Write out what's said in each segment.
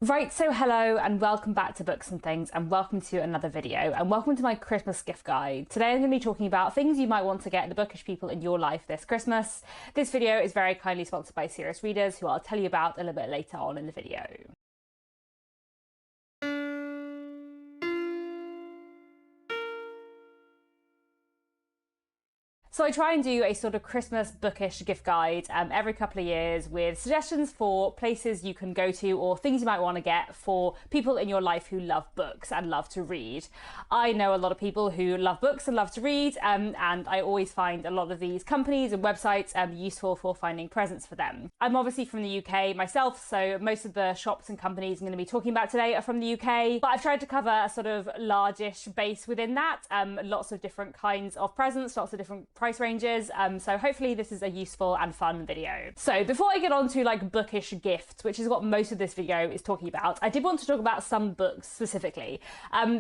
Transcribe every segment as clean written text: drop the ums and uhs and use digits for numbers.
Right, so hello and welcome back to Books and Things, and welcome to another video, and welcome to my Christmas gift guide. Today I'm going to be talking about things you might want to get the bookish people in your life this Christmas. This video is very kindly sponsored by Serious Readers, who I'll tell you about a little bit later on in the video. So I try and do a sort of Christmas bookish gift guide every couple of years with suggestions for places you can go to or things you might want to get for people in your life who love books and love to read. I know a lot of people who love books and love to read, and I always find a lot of these companies and websites useful for finding presents for them. I'm obviously from the UK myself, so most of the shops and companies I'm going to be talking about today are from the UK, but I've tried to cover a sort of largish base within that, lots of different kinds of presents, lots of different price ranges, so hopefully this is a useful and fun video. So before I get on to like bookish gifts, which is what most of this video is talking about, I did want to talk about some books specifically,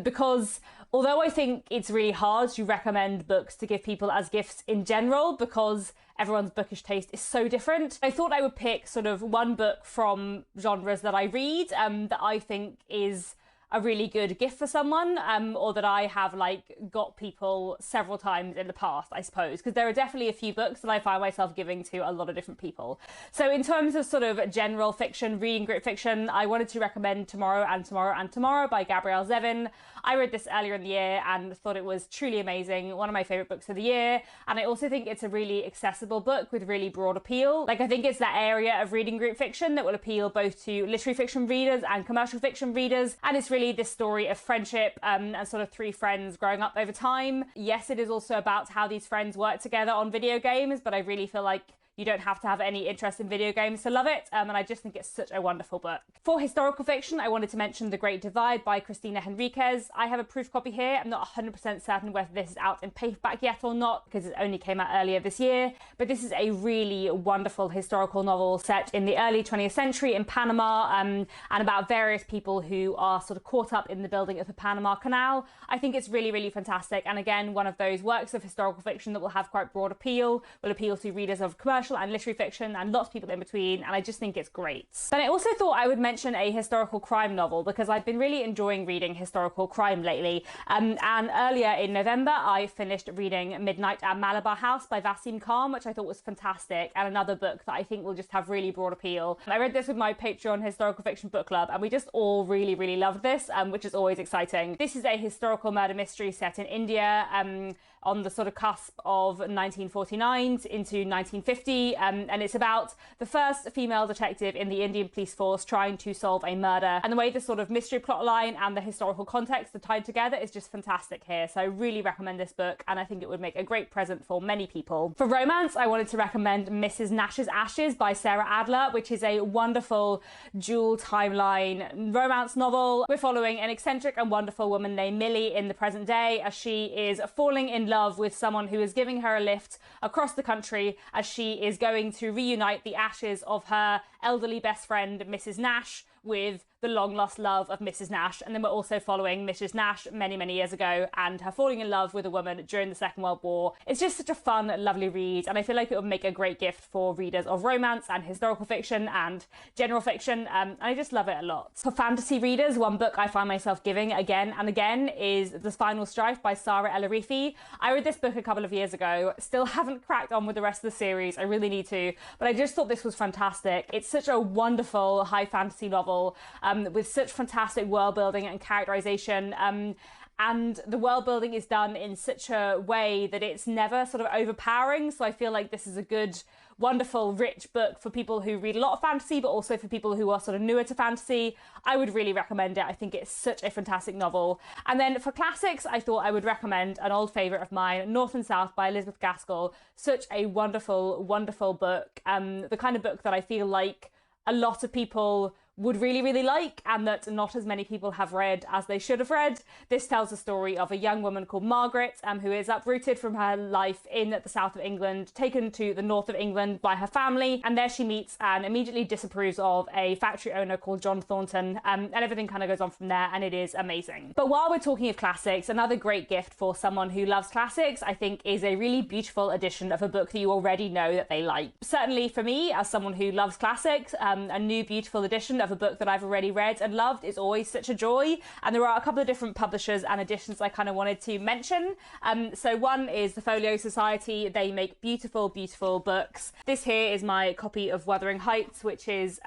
because although I think it's really hard to recommend books to give people as gifts in general because everyone's bookish taste is so different, I thought I would pick sort of one book from genres that I read that I think is a really good gift for someone, or that I have like got people several times in the past, I suppose, because there are definitely a few books that I find myself giving to a lot of different people. So in terms of sort of general fiction, reading group fiction, I wanted to recommend Tomorrow and Tomorrow and Tomorrow by Gabrielle Zevin. I read this earlier in the year and thought it was truly amazing, one of my favourite books of the year, and I also think it's a really accessible book with really broad appeal. Like, I think it's that area of reading group fiction that will appeal both to literary fiction readers and commercial fiction readers, and it's really this story of friendship and sort of three friends growing up over time. Yes, it is also about how these friends work together on video games, but I really feel like you don't have to have any interest in video games to love it, and I just think it's such a wonderful book. For historical fiction, I wanted to mention The Great Divide by Cristina Henriquez. I have a proof copy here. I'm not 100% certain whether this is out in paperback yet or not, because it only came out earlier this year, but this is a really wonderful historical novel set in the early 20th century in Panama, and about various people who are sort of caught up in the building of the Panama Canal. I think it's really, really fantastic, and again, one of those works of historical fiction that will have quite broad appeal, will appeal to readers of commercial and literary fiction and lots of people in between, and I just think it's great. But I also thought I would mention a historical crime novel because I've been really enjoying reading historical crime lately, and earlier in November I finished reading Midnight at Malabar House by Vasim Khan, which I thought was fantastic, and another book that I think will just have really broad appeal. I read this with my Patreon historical fiction book club, and we just all really, really loved this, which is always exciting. This is a historical murder mystery set in India, on the sort of cusp of 1949 into 1950, and it's about the first female detective in the Indian police force trying to solve a murder, and the way the sort of mystery plot line and the historical context are tied together is just fantastic here. So I really recommend this book, and I think it would make a great present for many people. For romance, I wanted to recommend Mrs. Nash's Ashes by Sarah Adler, which is a wonderful dual timeline romance novel. We're following an eccentric and wonderful woman named Millie in the present day as she is falling in love with someone who is giving her a lift across the country as she is going to reunite the ashes of her elderly best friend Mrs. Nash with the long lost love of Mrs. Nash. And then we're also following Mrs. Nash many, many years ago and her falling in love with a woman during the Second World War. It's just such a fun, lovely read, and I feel like it would make a great gift for readers of romance and historical fiction and general fiction, and I just love it a lot. For fantasy readers, one book I find myself giving again and again is The Final Strife by Sara El-Arifi. I read this book a couple of years ago, still haven't cracked on with the rest of the series, I really need to, but I just thought this was fantastic. It's such a wonderful high fantasy novel, with such fantastic world building and characterization, and the world building is done in such a way that it's never sort of overpowering. So I feel like this is a good, wonderful, rich book for people who read a lot of fantasy, but also for people who are sort of newer to fantasy. I would really recommend it. I think it's such a fantastic novel. And then for classics, I thought I would recommend an old favourite of mine, North and South by Elizabeth Gaskell. Such a wonderful, wonderful book. The kind of book that I feel like a lot of people would really, really like, and that not as many people have read as they should have read. This tells the story of a young woman called Margaret, who is uprooted from her life in the south of England, taken to the north of England by her family, and there she meets and immediately disapproves of a factory owner called John Thornton, and everything kind of goes on from there, and it is amazing. But while we're talking of classics, another great gift for someone who loves classics, I think, is a really beautiful edition of a book that you already know that they like. Certainly for me, as someone who loves classics, a new beautiful edition of of a book that I've already read and loved is always such a joy. And there are a couple of different publishers and editions I kind of wanted to mention. So one is the Folio Society. They make beautiful, beautiful books. This here is my copy of Wuthering Heights, which is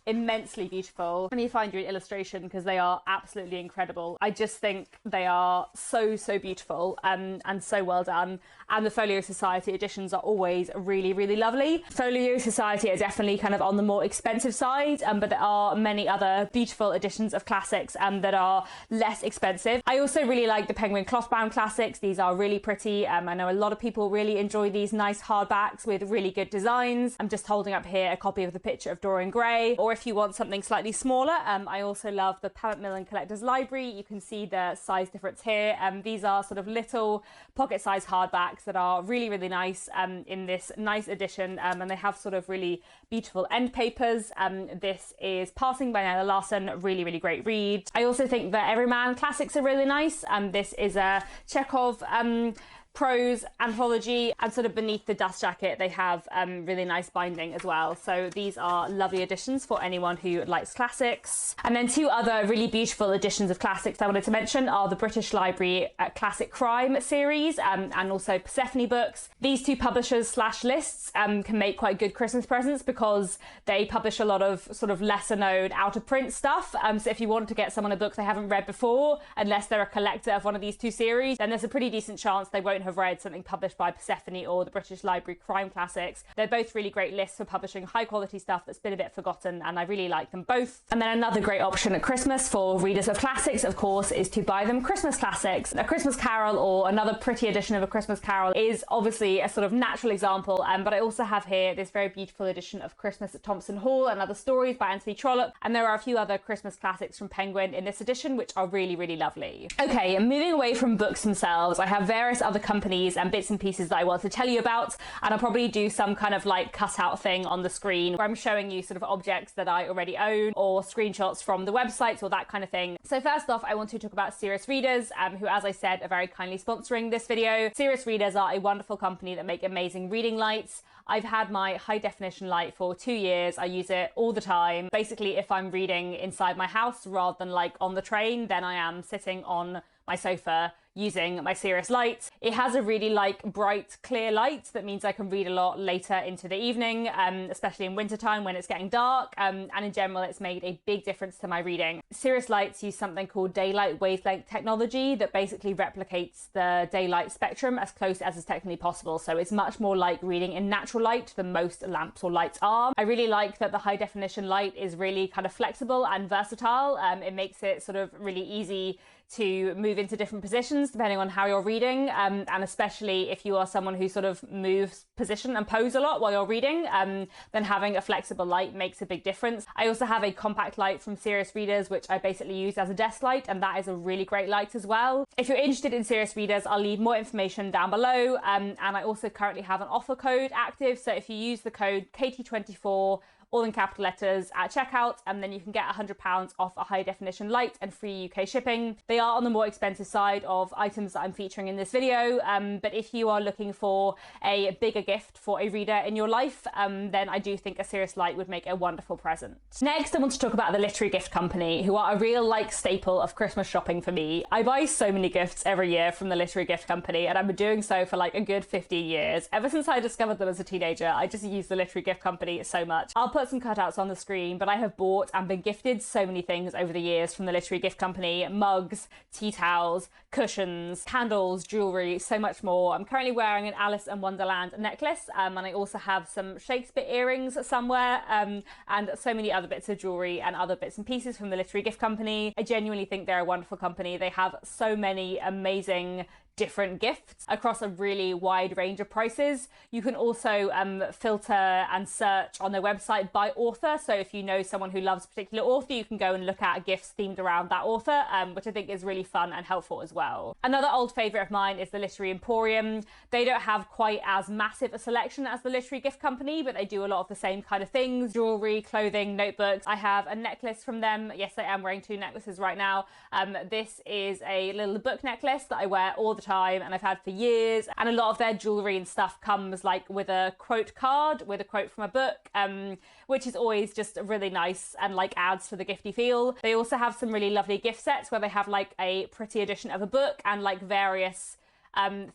immensely beautiful. Let me find you an illustration because they are absolutely incredible. I just think they are so beautiful and so well done. And the Folio Society editions are always really, really lovely. Folio Society are definitely kind of on the more expensive side, but there are many other beautiful editions of classics that are less expensive. I also really like the Penguin cloth-bound classics. These are really pretty. I know a lot of people really enjoy these nice hardbacks with really good designs. I'm just holding up here a copy of The Picture of Dorian Gray, or if you want something slightly smaller, I also love the Pat Macmillan Collector's Library. You can see the size difference here. These are sort of little pocket-sized hardbacks that are really, really nice in this nice edition, and they have sort of really beautiful end papers. This is Passing by Nella Larson, really, really great read. I also think that Everyman classics are really nice. This is a Chekhov prose anthology, and sort of beneath the dust jacket they have really nice binding as well. So these are lovely editions for anyone who likes classics. And then two other really beautiful editions of classics I wanted to mention are the British Library Classic Crime series and also Persephone books. These two publishers slash lists can make quite good Christmas presents because they publish a lot of sort of lesser known out of print stuff. So if you want to get someone a book they haven't read before, unless they're a collector of one of these two series, then there's a pretty decent chance they won't have read something published by Persephone or the British Library Crime Classics. They're both really great lists for publishing high quality stuff that's been a bit forgotten, and I really like them both. And then another great option at Christmas for readers of classics, of course, is to buy them Christmas classics. A Christmas Carol or another pretty edition of A Christmas Carol is obviously a sort of natural example, but I also have here this very beautiful edition of Christmas at Thompson Hall and Other Stories by Anthony Trollope, and there are a few other Christmas classics from Penguin in this edition which are really, really lovely. Okay, moving away from books themselves, I have various other companies and bits and pieces that I want to tell you about, and I'll probably do some kind of like cutout thing on the screen where I'm showing you sort of objects that I already own or screenshots from the websites or that kind of thing. So first off, I want to talk about Serious Readers, who, as I said, are very kindly sponsoring this video. Serious Readers are a wonderful company that make amazing reading lights. I've had my high definition light for 2 years. I use it all the time. Basically, if I'm reading inside my house rather than like on the train, then I am sitting on my sofa using my Serious light. It has a really like bright, clear light that means I can read a lot later into the evening, especially in wintertime when it's getting dark, and in general it's made a big difference to my reading. Serious lights use something called daylight wavelength technology that basically replicates the daylight spectrum as close as is technically possible, so it's much more like reading in natural light than most lamps or lights are. I really like that the high definition light is really kind of flexible and versatile. It makes it sort of really easy to move into different positions depending on how you're reading, and especially if you are someone who sort of moves position and pose a lot while you're reading, then having a flexible light makes a big difference. I also have a compact light from Serious Readers which I basically use as a desk light, and that is a really great light as well. If you're interested in Serious Readers, I'll leave more information down below, and I also currently have an offer code active, so if you use the code KT24 all in capital letters at checkout, and then you can get £100 off a high definition light and free UK shipping. They are on the more expensive side of items that I'm featuring in this video, but if you are looking for a bigger gift for a reader in your life, then I do think a Serious light would make a wonderful present. Next, I want to talk about the Literary Gift Company, who are a real like staple of Christmas shopping for me. I buy so many gifts every year from the Literary Gift Company, and I've been doing so for like a good 15 years. Ever since I discovered them as a teenager, I just use the Literary Gift Company so much. I'll put some cutouts on the screen, but I have bought and been gifted so many things over the years from the Literary Gift Company: mugs, tea towels, cushions, candles, jewellery, so much more. I'm currently wearing an Alice in Wonderland necklace, and I also have some Shakespeare earrings somewhere, and so many other bits of jewellery and other bits and pieces from the Literary Gift Company. I genuinely think they're a wonderful company. They have so many amazing different gifts across a really wide range of prices. You can also filter and search on their website by author, so if you know someone who loves a particular author, you can go and look at gifts themed around that author, which I think is really fun and helpful as well. Another old favourite of mine is the Literary Emporium. They don't have quite as massive a selection as the Literary Gift Company, but they do a lot of the same kind of things: jewellery, clothing, notebooks. I have a necklace from them. Yes, I am wearing 2 necklaces right now. This is a little book necklace that I wear all the time and I've had for years. And a lot of their jewelry and stuff comes like with a quote card, with a quote from a book, which is always just really nice and like adds to the gifty feel. They also have some really lovely gift sets where they have like a pretty edition of a book and like various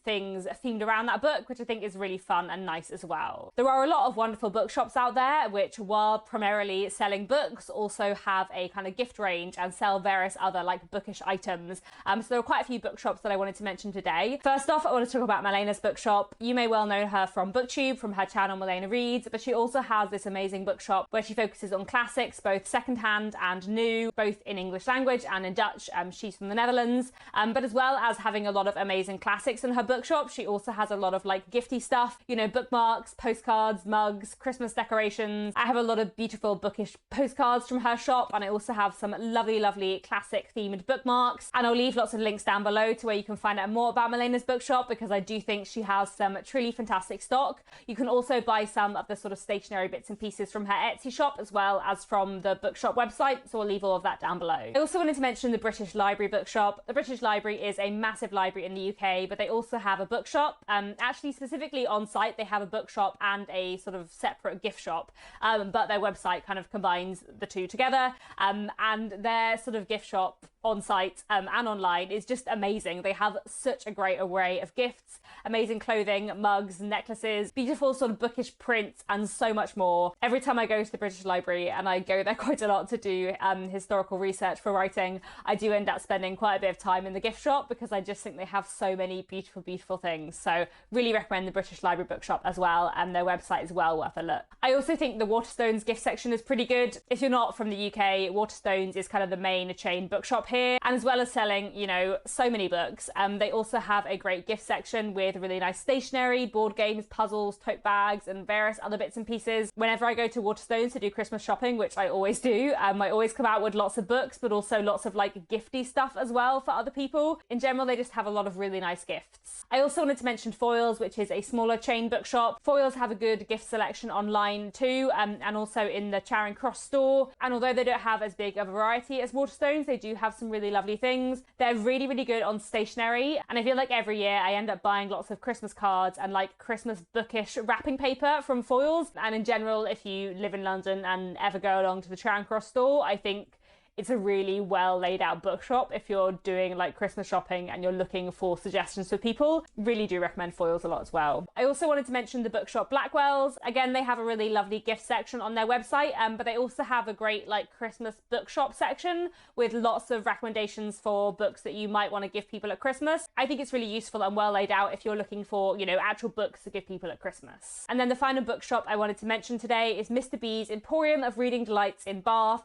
things themed around that book, which I think is really fun and nice as well. There are a lot of wonderful bookshops out there which, while primarily selling books, also have a kind of gift range and sell various other like bookish items. So there are quite a few bookshops that I wanted to mention today. First off, I want to talk about Malena's bookshop. You may well know her from Booktube, from her channel Malena Reads, but she also has this amazing bookshop where she focuses on classics, both secondhand and new, both in English language and in Dutch. She's from the Netherlands, but as well as having a lot of amazing classics in her bookshop, she also has a lot of like gifty stuff, you know, bookmarks, postcards, mugs, Christmas decorations. I have a lot of beautiful bookish postcards from her shop, and I also have some lovely classic themed bookmarks, and I'll leave lots of links down below to where you can find out more about Malena's bookshop, because I do think she has some truly fantastic stock. You can also buy some of the sort of stationery bits and pieces from her Etsy shop as well as from the Bookshop website, so I'll leave all of that down below. I also wanted to mention the British Library bookshop. The British Library is a massive library in the UK, but they also have a bookshop. Actually, specifically on site, they have a bookshop and a sort of separate gift shop, but their website kind of combines the two together, and their sort of gift shop on site and online is just amazing. They have such a great array of gifts, amazing clothing, mugs, necklaces, beautiful sort of bookish prints, and so much more. Every time I go to the British Library, and I go there quite a lot to do historical research for writing, I do end up spending quite a bit of time in the gift shop because I just think they have so many beautiful things. So really recommend the British Library bookshop as well, and their website is well worth a look. I also think the Waterstones gift section is pretty good. If you're not from the UK, Waterstones is kind of the main chain bookshop here, and as well as selling, you know, so many books, they also have a great gift section with really nice stationery, board games, puzzles, tote bags, and various other bits and pieces. Whenever I go to Waterstones to do Christmas shopping, which I always do, I always come out with lots of books, but also lots of like gifty stuff as well for other people. In general, they just have a lot of really nice gifts. I also wanted to mention Foyles, which is a smaller chain bookshop. Foyles have a good gift selection online too, and also in the Charing Cross store. And although they don't have as big a variety as Waterstones, they do have some really lovely things. They're really good on stationery, and I feel like every year I end up buying lots of Christmas cards and like Christmas bookish wrapping paper from Foyles. And in general, if you live in London and ever go along to the Charing Cross store, I think it's a really well laid out bookshop if you're doing like Christmas shopping and you're looking for suggestions for people. Really do recommend Foyles a lot as well. I also wanted to mention the bookshop Blackwell's. Again, they have a really lovely gift section on their website, but they also have a great like Christmas bookshop section with lots of recommendations for books that you might want to give people at Christmas. I think it's really useful and well laid out if you're looking for, you know, actual books to give people at Christmas. And then the final bookshop I wanted to mention today is Mr. B's Emporium of Reading Delights in Bath.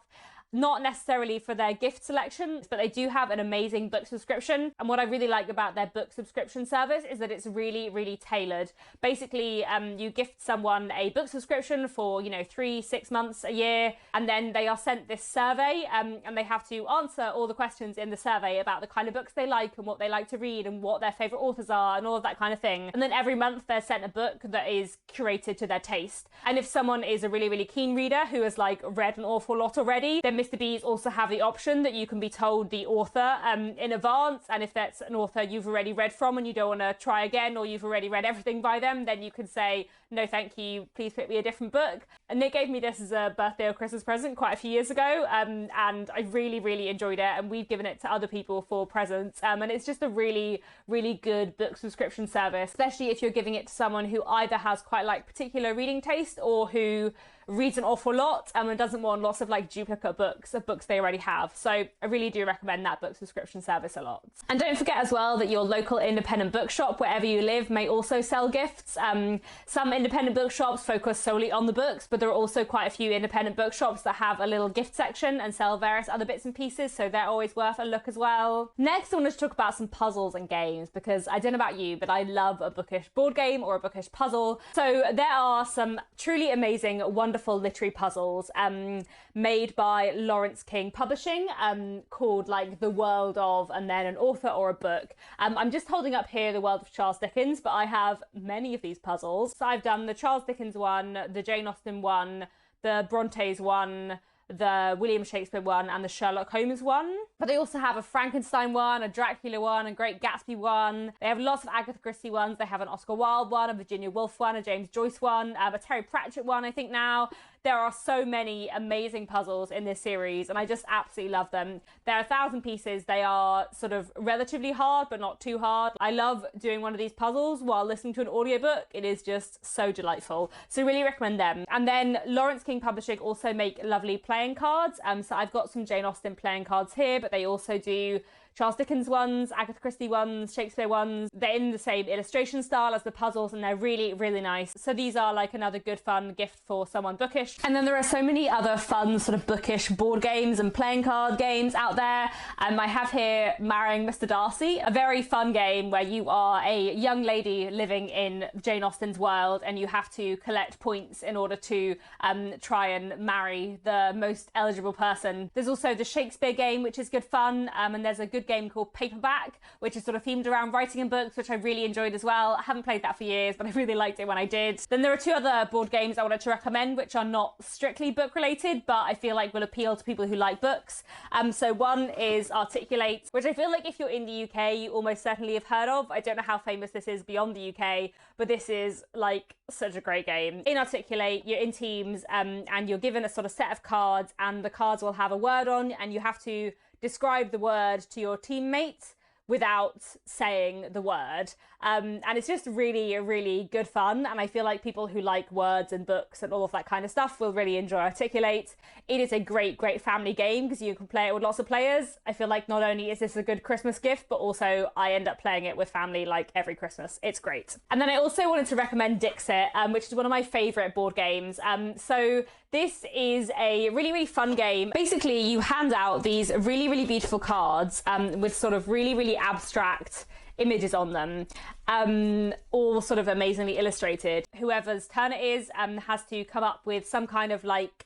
Not necessarily for their gift selection, but they do have an amazing book subscription. And what I really like about their book subscription service is that it's really tailored. Basically, you gift someone a book subscription for, you know, 3-6 months, a year, and then they are sent this survey, and they have to answer all the questions in the survey about the kind of books they like and what they like to read and what their favorite authors are and all of that kind of thing. And then every month they're sent a book that is curated to their taste. And if someone is a really keen reader who has like read an awful lot already, then Mr. B's also have the option that you can be told the author in advance, and if that's an author you've already read from and you don't want to try again, or you've already read everything by them, then you can say, no thank you, please pick me a different book. And Nick gave me this as a birthday or Christmas present quite a few years ago, and I really enjoyed it, and we've given it to other people for presents, and it's just a really good book subscription service, especially if you're giving it to someone who either has quite like particular reading taste or who reads an awful lot and doesn't want lots of like duplicate books of books they already have. So I really do recommend that book subscription service a lot. And don't forget as well that your local independent bookshop wherever you live may also sell gifts. Some independent bookshops focus solely on the books, but there are also quite a few independent bookshops that have a little gift section and sell various other bits and pieces, so they're always worth a look as well. Next, I wanted to talk about some puzzles and games, because I don't know about you, but I love a bookish board game or a bookish puzzle. So there are some truly amazing, wonderful literary puzzles made by Lawrence King Publishing, called like The World of, and then an author or a book. I'm just holding up here The World of Charles Dickens, but I have many of these puzzles. So I've done the Charles Dickens one, the Jane Austen one, the Brontes one, the William Shakespeare one, and the Sherlock Holmes one. But they also have a Frankenstein one, a Dracula one, a Great Gatsby one. They have lots of Agatha Christie ones. They have an Oscar Wilde one, a Virginia Woolf one, a James Joyce one, a Terry Pratchett one, I think now. There are so many amazing puzzles in this series, and I just absolutely love them. There are 1,000 pieces. They are sort of relatively hard, but not too hard. I love doing one of these puzzles while listening to an audiobook. It is just so delightful. So really recommend them. And then Lawrence King Publishing also make lovely playing cards. So I've got some Jane Austen playing cards here, but they also do Charles Dickens ones, Agatha Christie ones, Shakespeare ones. They're in the same illustration style as the puzzles, and they're really, really nice. So these are like another good fun gift for someone bookish. And then there are so many other fun sort of bookish board games and playing card games out there. I have here Marrying Mr. Darcy, a very fun game where you are a young lady living in Jane Austen's world, and you have to collect points in order to try and marry the most eligible person. There's also the Shakespeare game, which is good fun, and there's a good game called Paperback, which is sort of themed around writing and books, which I really enjoyed as well. I haven't played that for years, but I really liked it when I did. Then there are two other board games I wanted to recommend, which are not strictly book related, but I feel like will appeal to people who like books. So one is Articulate, which I feel like if you're in the UK, you almost certainly have heard of. I don't know how famous this is beyond the UK, but this is like such a great game. In Articulate, you're in teams, and you're given a sort of set of cards, and the cards will have a word on, and you have to describe the word to your teammate without saying the word. And it's just really, really good fun. And I feel like people who like words and books and all of that kind of stuff will really enjoy Articulate. It is a great, great family game because you can play it with lots of players. I feel like not only is this a good Christmas gift, but also I end up playing it with family like every Christmas. It's great. And then I also wanted to recommend Dixit, which is one of my favorite board games. So this is a really, really fun game. Basically, you hand out these really, really beautiful cards with sort of really, really abstract images on them, all sort of amazingly illustrated. Whoever's turn it is has to come up with some kind of like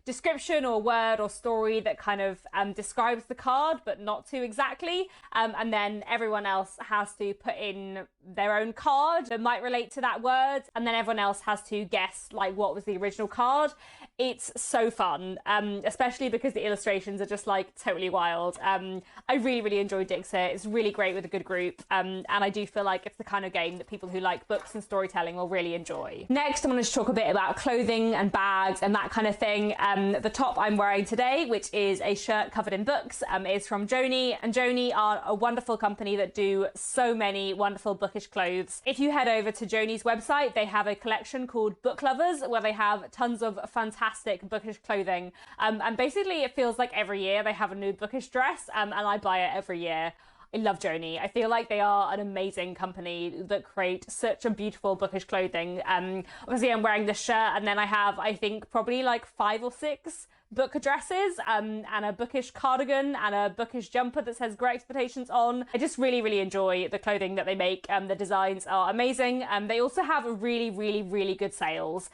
description or word or story that kind of describes the card, but not too exactly. And then everyone else has to put in their own card that might relate to that word. And then everyone else has to guess like what was the original card. It's so fun, especially because the illustrations are just like totally wild. I really, really enjoyed Dixit. It's really great with a good group. And I do feel like it's the kind of game that people who like books and storytelling will really enjoy. Next, I'm going to talk a bit about clothing and bags and that kind of thing. The top I'm wearing today, which is a shirt covered in books, is from Joni. And Joni are a wonderful company that do so many wonderful bookish clothes. If you head over to Joni's website, they have a collection called Book Lovers, where they have tons of fantastic bookish clothing. And basically it feels like every year they have a new bookish dress, and I buy it every year. I love Joni. I feel like they are an amazing company that create such a beautiful bookish clothing. Obviously I'm wearing this shirt, and then I have, I think, probably like 5 or 6 book dresses, and a bookish cardigan and a bookish jumper that says Great Expectations on. I just really, really enjoy the clothing that they make. The designs are amazing. They also have really, really, really good sales.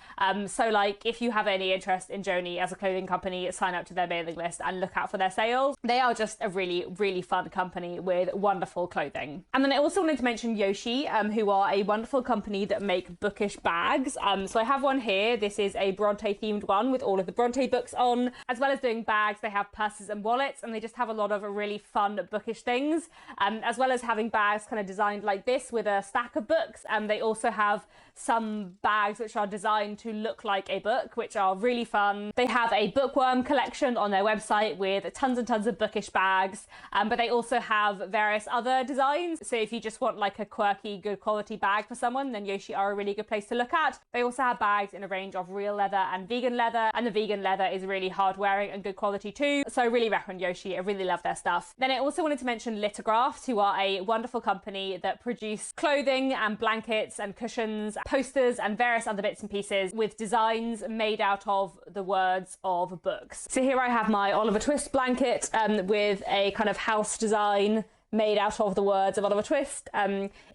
So like if you have any interest in Joni as a clothing company, sign up to their mailing list and look out for their sales. They are just a really, really fun company with wonderful clothing. And then I also wanted to mention Yoshi, who are a wonderful company that make bookish bags. So I have one here. This is a Bronte themed one with all of the Bronte books on. As well as doing bags, they have purses and wallets, and they just have a lot of really fun bookish things, as well as having bags kind of designed like this with a stack of books. And they also have some bags which are designed to look like a book, which are really fun. They have a bookworm collection on their website with tons and tons of bookish bags, but they also have various other designs. So if you just want like a quirky, good quality bag for someone, then Yoshi are a really good place to look at. They also have bags in a range of real leather and vegan leather, and the vegan leather is really hard wearing and good quality too. So I really recommend Yoshi. I really love their stuff. Then I also wanted to mention Lithographs, who are a wonderful company that produce clothing and blankets and cushions, posters and various other bits and pieces with designs made out of the words of books. So here I have my Oliver Twist blanket with a kind of house design made out of the words of Oliver Twist.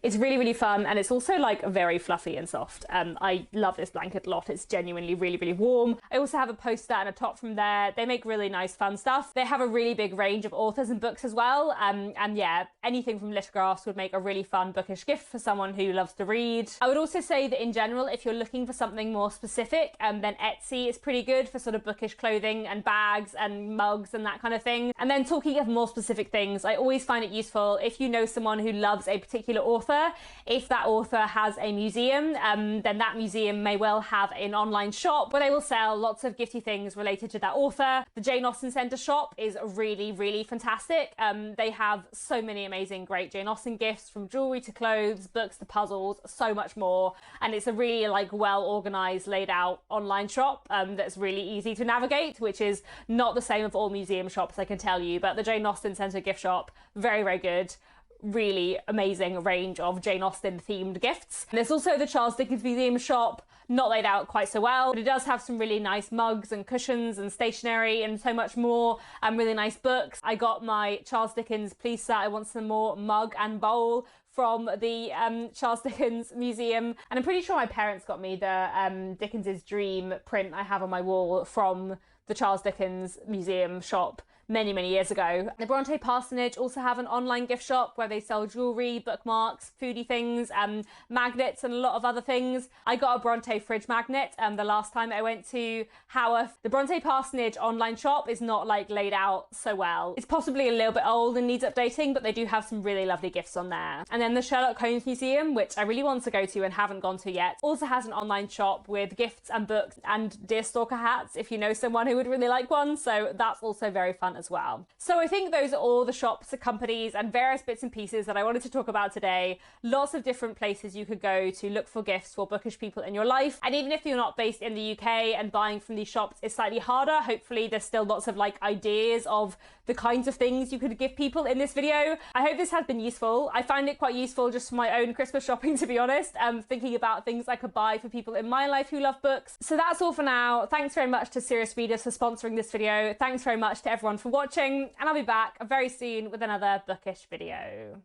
It's really, really fun, and it's also like very fluffy and soft. I love this blanket a lot. It's genuinely really, really warm. I also have a poster and a top from there. They make really nice, fun stuff. They have a really big range of authors and books as well. And yeah, anything from lithographs would make a really fun bookish gift for someone who loves to read. I would also say that in general, if you're looking for something more specific, then Etsy is pretty good for sort of bookish clothing and bags and mugs and that kind of thing. And then talking of more specific things, I always find it useful if you know someone who loves a particular author, if that author has a museum, then that museum may well have an online shop where they will sell lots of gifty things related to that author. The Jane Austen Centre shop is really, really fantastic. They have so many amazing, great Jane Austen gifts, from jewellery to clothes, books to puzzles, so much more. And it's a really like well organised, laid out online shop that's really easy to navigate, which is not the same of all museum shops, I can tell you. But the Jane Austen Centre gift shop, very, very good. Really amazing range of Jane Austen themed gifts. And there's also the Charles Dickens Museum shop, not laid out quite so well, but it does have some really nice mugs and cushions and stationery and so much more, and really nice books. I got my Charles Dickens Please Sir I Want Some More mug and bowl from the Charles Dickens Museum, and I'm pretty sure my parents got me the Dickens's Dream print I have on my wall from the Charles Dickens Museum shop many, many years ago. The Bronte Parsonage also have an online gift shop where they sell jewellery, bookmarks, foodie things, magnets and a lot of other things. I got a Bronte fridge magnet the last time I went to Haworth. The Bronte Parsonage online shop is not like laid out so well. It's possibly a little bit old and needs updating, but they do have some really lovely gifts on there. And then the Sherlock Holmes Museum, which I really want to go to and haven't gone to yet, also has an online shop with gifts and books and deerstalker hats if you know someone who would really like one. So that's also very fun as well. So I think those are all the shops, companies and various bits and pieces that I wanted to talk about today. Lots of different places you could go to look for gifts for bookish people in your life. And even if you're not based in the UK and buying from these shops is slightly harder, hopefully there's still lots of like ideas of the kinds of things you could give people in this video. I hope this has been useful. I find it quite useful just for my own Christmas shopping, to be honest, thinking about things I could buy for people in my life who love books. So that's all for now. Thanks very much to Serious Readers for sponsoring this video. Thanks very much to everyone for watching, and I'll be back very soon with another bookish video.